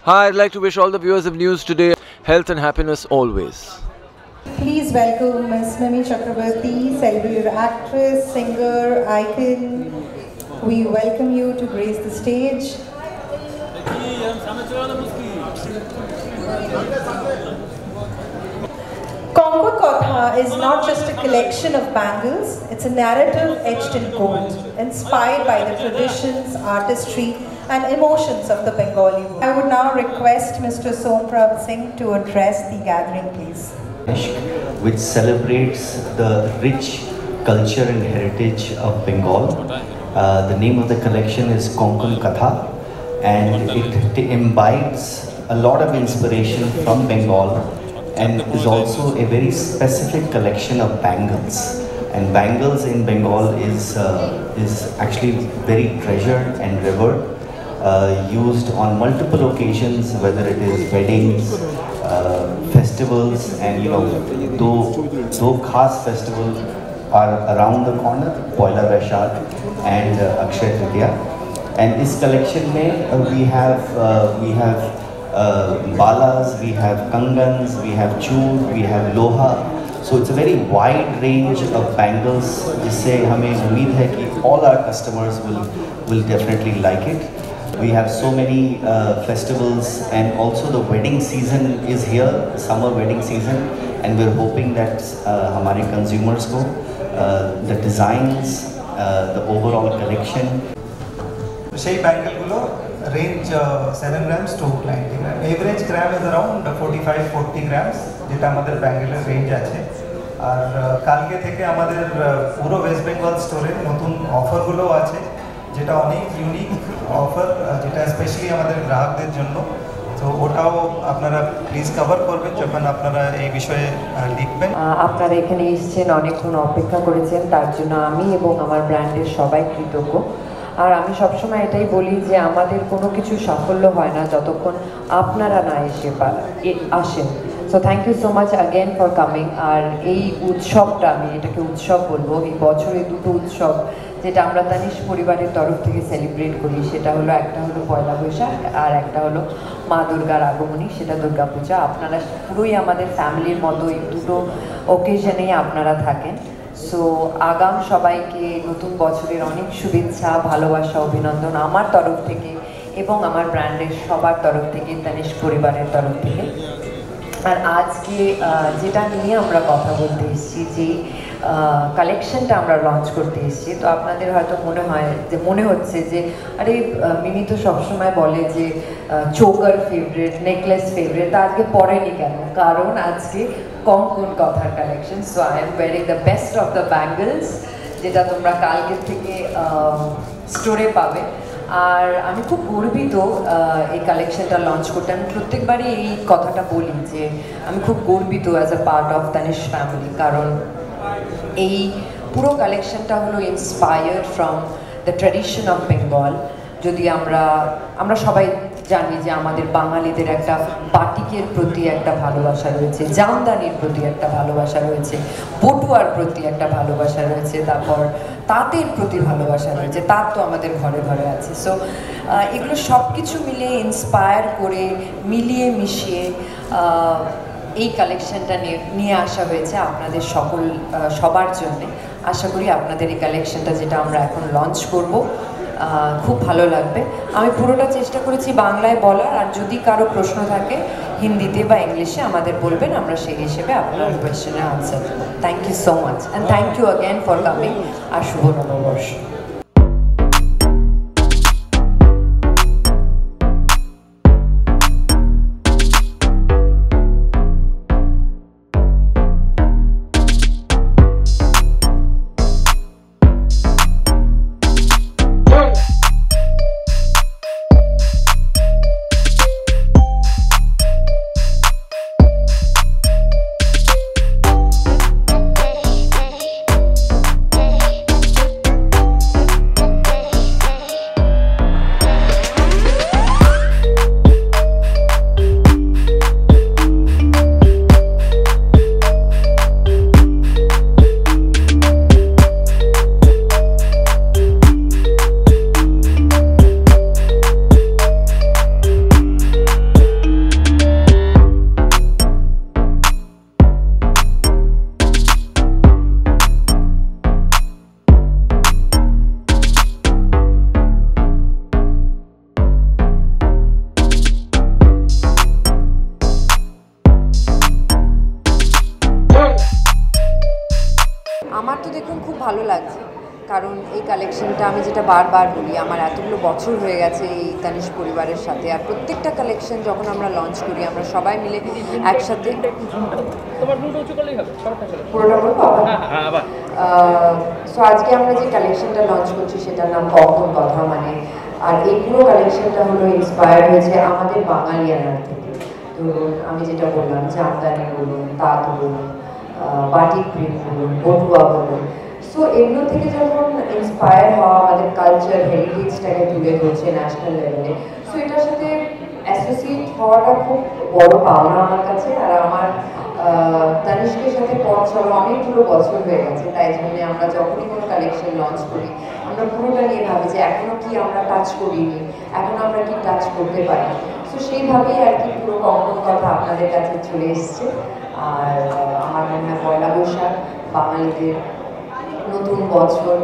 Hi, I'd like to wish all the viewers of News Today health and happiness always. Please welcome Ms. Mimi Chakrabarti, celebrated actress, singer, icon. We welcome you to grace the stage. Concord Kotha is not just a collection of bangles, it's a narrative etched in gold, inspired by the traditions, artistry and emotions of the Bengali world. I would now request Mr. Somprab Singh to address the gathering, please. Which celebrates the rich culture and heritage of Bengal. The name of the collection is Konkan Katha, and it imbibes a lot of inspiration from Bengal and is also a very specific collection of bangles. And bangles in Bengal is actually very treasured and revered, used on multiple occasions, whether it is weddings, festivals, and though khas festivals are around the corner, Poila Vaishakh and Akshaya Tritiya. And this collection we have balas, we have kangans, we have chur, we have loha. So it's a very wide range of bangles. जिससे हमें उम्मीद है कि all our customers will definitely like it. We have so many festivals, and also the wedding season is here, summer wedding season, and we're hoping that हमारे consumers को the designs, the overall collection. সেই ব্যাঙ্গেলগুলো range 7 grams to 90 grams. Average gram is around 45-40 grams, যেটা আমাদের ব্যাঙ্গেলের range আছে। আর কালকে থেকে আমাদের পুরো ওয়েস্ট বেঙ্গল স্টোরে নতুন অফারগুলো আছে, যেটা অনেক ইউনিক অফার, যেটা স্পেশালি আমাদের গ্রাহকদের জন্য। তো ওটাও আপনারা প্লিজ কভার করবেন যখন আপনারা এই বিষয়ে লিখবেন। আপনারা এখানে এসেছেন, অনেকক্ষণ অপেক্ষা করেছেন, তার জন্য আমি এবং আমার ব্র্যান্ডের সবাই কৃতজ্ঞ। আর আমি সবসময় এটাই বলি যে আমাদের কোনো কিছু সাফল্য হয় না যতক্ষণ আপনারা না আসেন। So thank you so much again for coming. আর এই উৎসবটা, আমি এটাকে উৎসব বলবো, এই বছরে দুটো উৎসব যেটা আমরা তানিশ পরিবারের তরফ থেকে সেলিব্রেট করি, সেটা হলো একটা হলো পয়লা বৈশাখ আর একটা হলো মা দুর্গার আগমনী, সেটা দুর্গাপূজা। আপনারা পুরোই আমাদের ফ্যামিলির মতো এই দুটো ওকেশনেই আপনারা থাকেন। সো আগাম সবাইকে নতুন বছরের অনেক শুভেচ্ছা, ভালোবাসা, অভিনন্দন আমার তরফ থেকে এবং আমার ব্র্যান্ডের সবার তরফ থেকে, তানিশ পরিবারের তরফ থেকে। আর আজকে যেটা নিয়ে আমরা কথা বলতে এসেছি, যে কালেকশনটা আমরা লঞ্চ করতে এসেছি, তো আপনাদের হয়তো মনে হচ্ছে যে আরে মিমি তো সবসময় বলে যে চোকার ফেভারিট, নেকলেস ফেভারিট, তা আজকে পরেনি কেন? কারণ আজকে কঙ্কন কথার collection. So I am wiring the best of the bangles, যেটা তোমরা কালকের থেকে স্টোরে পাবে। আর আমি খুব গর্বিত এই কালেকশনটা লঞ্চ করতে। আমি প্রত্যেকবারই এই কথাটা বলি যে আমি খুব গর্বিত as a part of Tanish family, কারণ এই পুরো কালেকশনটা হলো inspired from the tradition of Bengal. যদি আমরা সবাই জানি যে আমাদের বাঙালিদের একটা বাটিকের প্রতি একটা ভালোবাসা রয়েছে, জামদানির প্রতি একটা ভালোবাসা রয়েছে, পটুয়ার প্রতি একটা ভালোবাসা রয়েছে, তারপর তাঁতের প্রতি ভালোবাসা রয়েছে, তাঁত তো আমাদের ঘরে ঘরে আছে। সো এগুলো সব কিছু মিলিয়ে ইন্সপায়ার করে, মিলিয়ে মিশিয়ে এই কালেকশনটা নিয়ে আসা হয়েছে আপনাদের সবার জন্যে। আশা করি আপনাদের এই কালেকশনটা, যেটা আমরা এখন লঞ্চ করব, খুব ভালো লাগবে। আমি পুরোটা চেষ্টা করেছি বাংলায় বলার, আর যদি কারো প্রশ্ন থাকে হিন্দিতে বা ইংলিশে আমাদের বলবেন, আমরা সেই হিসেবে আপনার কোয়েশ্চেনের আনসার দেব। Thank you so much and thank you again for coming. আর শুভ নববর্ষ। আমার তো দেখুন খুব ভালো লাগছে, কারণ এই কালেকশনটা আমি যেটা বারবার বলি, আমার এতগুলো বছর হয়ে গেছে এই তানিশ পরিবারের সাথে, আর প্রত্যেকটা কালেকশন যখন আমরা লঞ্চ করি আমরা সবাই মিলে একসাথে। পুরোটা বলবো সো আজকে আমরা যে কালেকশনটা লঞ্চ করছি সেটার নাম কখন কথা, মানে আর এই পুরো কালেকশনটা হলো ইন্সপায়ার্ড হয়েছে আমাদের বাঙালিয়ানার থেকে। ধরুন আমি যেটা বললাম, জামদানি বলুন, তাঁত বলুন, বাটিক প্রিন্ট বলুন, বটুয়া বলুন, সো এগুলো থেকে যখন ইন্সপায়ার হওয়া আমাদের কালচার হেরিটেজটাকে তুলে ধরছে ন্যাশনাল লেভেলে, সো এটার সাথে অ্যাসোসিয়েট হওয়াটা খুব বড় পাওনা আমার কাছে। আর আমার তানিশকের সাথে পথ চলা অনেকগুলো বছর হয়ে গেছে, তাই জন্য আমরা যখনই কোনো কালেকশন লঞ্চ করি আমরা পুরোটা নিয়ে ভাবি যে এখনও কি আমরা টাচ করিনি, এখন আমরা কি টাচ করতে পারি। তো সেইভাবেই আর কি পুরো কঙ্কন কথা আপনাদের কাছে চলে এসছে। আর আমার মনে হয় পয়লা বৈশাখ বাঙালিদের নতুন বছর,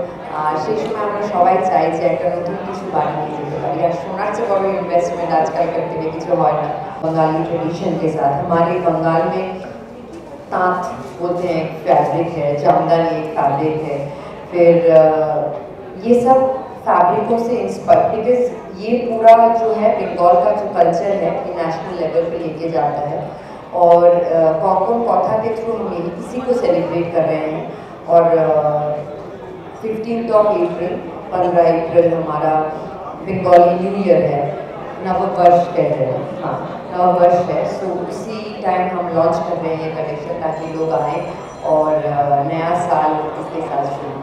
আর সেই সময় আমরা সবাই চাই যে একটা নতুন কিছু বানিয়ে যেতে পারি। আর সোনার চেয়ে বড় इन्वेस्टमेंट आजकल दिने কিছু হয় না। बंगाली ट्रेडिशन के साथ हमारे बंगाल में तांत बोलते हैं, एक फैब्रिक है, जामदानी एक फैब्रिक है, फिर ये सब फैब्रिकों से इंस्पायर, बिकॉज ये पूरा जो है बंगाल का जो कल्चर है ये नेशनल लेवल पे लेके जाता है। और कॉन्कन कथा के थ्रू हम यही इसी को सेलिब्रेट कर रहे हैं। और 15 अप्रैल 15 अप्रैल हमारा बंगाली न्यू ईयर है, नववर्ष कहते हैं, हाँ नववर्ष है। सो उसी टाइम हम लॉन्च कर रहे हैं ये कलेक्शन ताकि लोग आएँ और नया साल इसके साथ शुरू